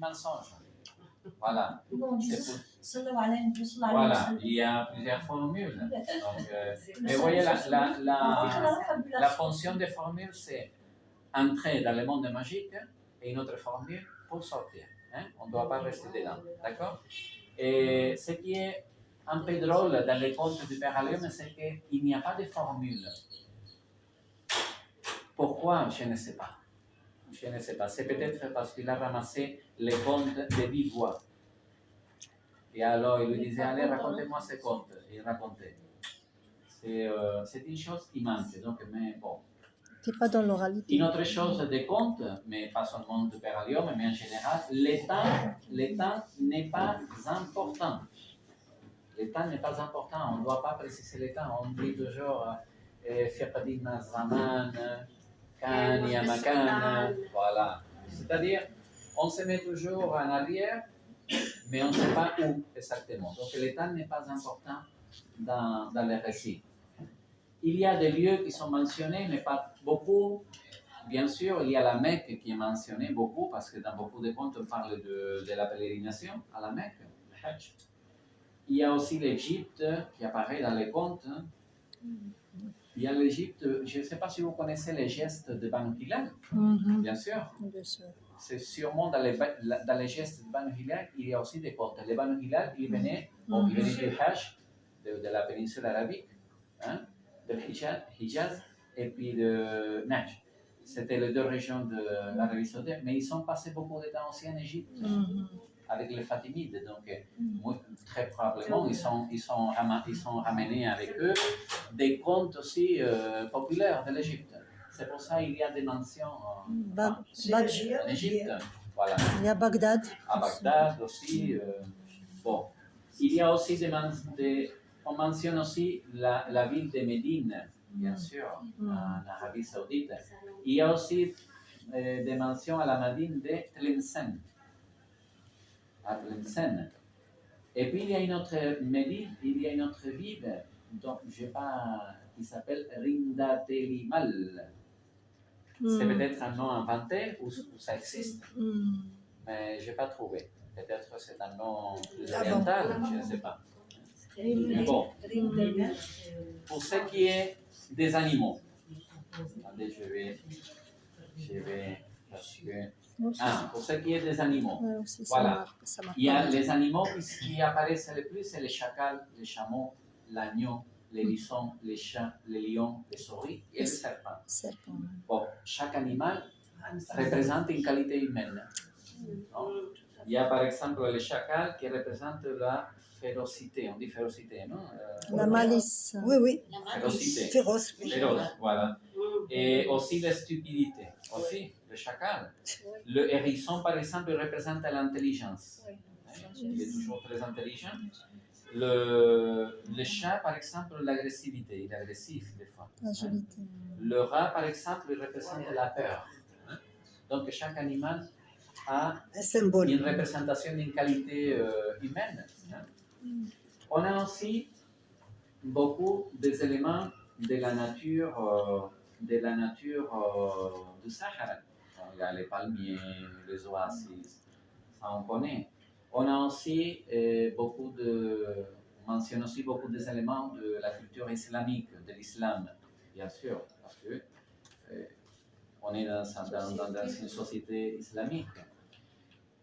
mensonge. Voilà. Bon, Voilà, il y a plusieurs formules. Donc, mais vous voyez, la fonction des formules, c'est entrer dans le monde magique et une autre formule pour sortir. Hein? On ne doit pas rester dedans. D'accord? Et ce qui est un peu drôle dans les contes du Père Allium, c'est qu'il n'y a pas de formule. Pourquoi? Je ne sais pas. Je ne sais pas. C'est peut-être parce qu'il a ramassé les contes de vive voix. Et alors, il lui disait, allez, racontez-moi ces contes. Et il racontait. C'est une chose qui manque. Donc, mais bon. C'est pas dans l'oralité. Une autre chose des contes, mais pas seulement du Père Allium, mais en général, le temps n'est pas important. Le temps n'est pas important. On ne doit pas préciser le temps. On dit toujours, Fiqadina Zaman, Kan, Yamakan. Voilà. C'est-à-dire, on se met toujours en arrière, mais on ne sait pas où exactement. Donc le temps n'est pas important dans les récits. Il y a des lieux qui sont mentionnés, mais pas beaucoup. Bien sûr, il y a la Mecque qui est mentionnée beaucoup, parce que dans beaucoup de contes, on parle de la pèlerination à la Mecque, le Hajj. Il y a aussi l'Égypte qui apparaît dans les contes. Il y a l'Égypte, je ne sais pas si vous connaissez les gestes de Banu Hilal, bien sûr. Bien sûr. C'est sûrement dans les gestes de Banu Hilal, il y a aussi des contes. Les Banu Hilal, ils venaient du Hajj, de la péninsule arabique, hein, de Hijaz, et puis de Najd. C'était les deux régions de l'Arabie Saoudite, mais ils sont passés beaucoup de temps aussi en Égypte, avec les Fatimides. Donc, très probablement, ils sont ramenés avec eux des contes aussi populaires de l'Égypte. C'est pour ça qu'il y a des mentions en Égypte. Voilà. Il y a Bagdad. À Bagdad aussi. Bon. Il y a aussi on mentionne aussi la ville de Médine, bien sûr, en Arabie Saoudite. Il y a aussi des mentions à la Médine de Tlemcen. À Tlemcen. Et puis il y a une autre Médine, il y a une autre ville dont je sais pas, qui s'appelle Rindatelimal. C'est peut-être un nom inventé ou ça existe, mais je n'ai pas trouvé. Peut-être que c'est un nom plus oriental, je ne sais pas. Mais bon, pour ce qui est des animaux, attendez, je vais parce que pour ce qui est des animaux, voilà, il y a les animaux qui apparaissent le plus, c'est les chacals, les chameaux, l'agneau, les hérissons, les chats, les lions, les souris et les serpents. Bon, chaque animal représente une qualité humaine. Non? Il y a par exemple le chacal qui représente la férocité, on dit férocité, non? La malice. Oui. Férocité. Féroce. Féroce, voilà. Et aussi la stupidité, aussi, le chacal. Le hérisson, par exemple, représente l'intelligence. Il est toujours très intelligent. Le chat, par exemple, l'agressivité, il est agressif des fois. L'agilité. Le rat, par exemple, il représente la peur. Donc chaque animal a une représentation d'une qualité humaine. On a aussi beaucoup des éléments de la nature du Sahara. Il y a les palmiers, les oasis, ça on connaît. On a aussi on mentionne aussi beaucoup des éléments de la culture islamique, de l'islam, bien sûr, parce que on est dans une société islamique.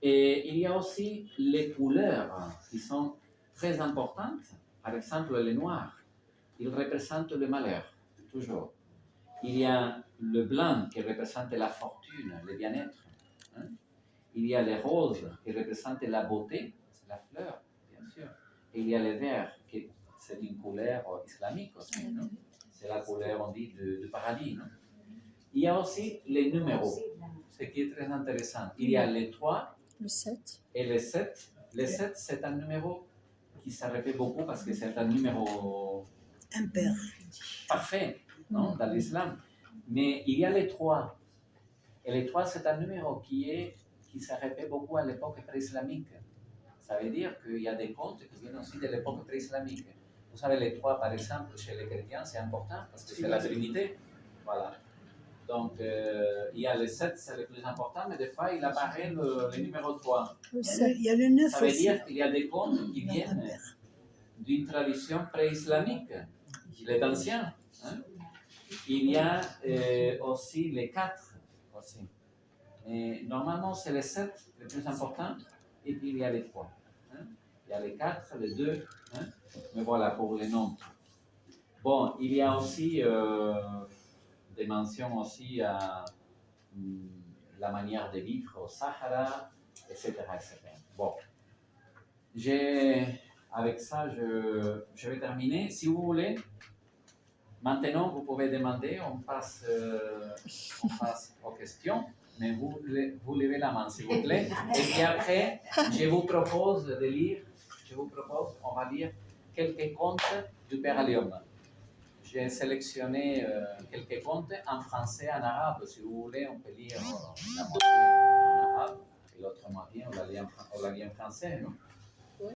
Et il y a aussi les couleurs qui sont très importantes. Par exemple, le noir, il représente le malheur, toujours. Il y a le blanc qui représente la fortune, le bien-être. Hein? Il y a les roses qui représentent la beauté, c'est la fleur, bien sûr. Et il y a le vert, qui c'est une couleur islamique aussi. Non? C'est la couleur, on dit, du paradis. Non? Il y a aussi les numéros, ce qui est très intéressant. Il y a les 3 le 7 et les 7. Les 7, c'est un numéro qui se répète beaucoup parce que c'est un numéro impair, parfait, non, dans l'islam. Mais il y a les 3. Et les 3, c'est un numéro qui se répète beaucoup à l'époque pré-islamique. Ça veut dire qu'il y a des contes qui viennent aussi de l'époque pré-islamique. Vous savez, les 3, par exemple, chez les chrétiens, c'est important parce que c'est la Trinité. Voilà. Donc, il y a le 7, c'est le plus important, mais des fois, il apparaît le numéro 3. Le Il y a 7. le- il y a le 9 Ça veut aussi. dire qu'il y a des contes qui Il y a viennent impair. d'une tradition pré-islamique. Il est ancien. Hein. Il y a aussi les 4. Aussi. Et normalement, c'est les 7 le plus important, et puis il y a les 3. Hein. Il y a les 4, les 2, hein. Mais voilà pour les nombres. Bon, il y a aussi des mentions aussi à la manière de vivre au Sahara, etc. etc. Bon, avec ça, je vais terminer. Si vous voulez, maintenant, vous pouvez demander, on passe aux questions, mais vous levez la main, s'il vous plaît. Et puis après, je vous propose de lire, on va lire quelques contes du Père Allium. J'ai sélectionné quelques contes en français et en arabe. Si vous voulez, on peut lire la moitié en arabe et l'autre moitié, on la lit en français. Non?